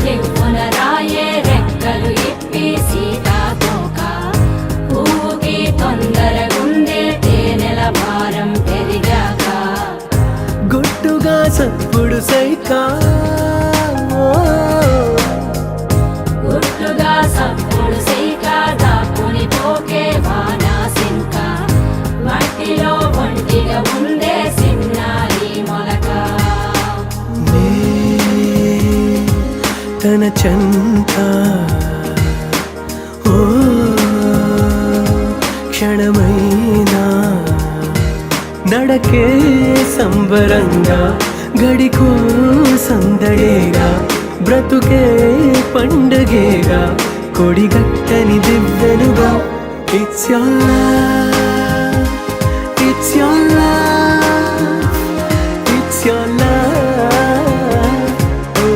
చిక్కున రాయే రెక్కలు ఇప్పి సీతాకోక పువ్వుకి తొందరగుందే తేనెల భారం పెరిగాక గుట్టుగా సప్పుడు సైకా గుట్టుగా సప్పుడు సైక దాక్కుని పోకే వానా సింక మట్టిలో ఒంటిగా ఉందే సిన్నారి మొలక తన చంత ఓ క్షణమైనా నడకే సంబరంగా గడికో సందడేగా బ్రతుకే పండగేగా కొడిగట్టని దివ్వెనుగా it's your love, it's your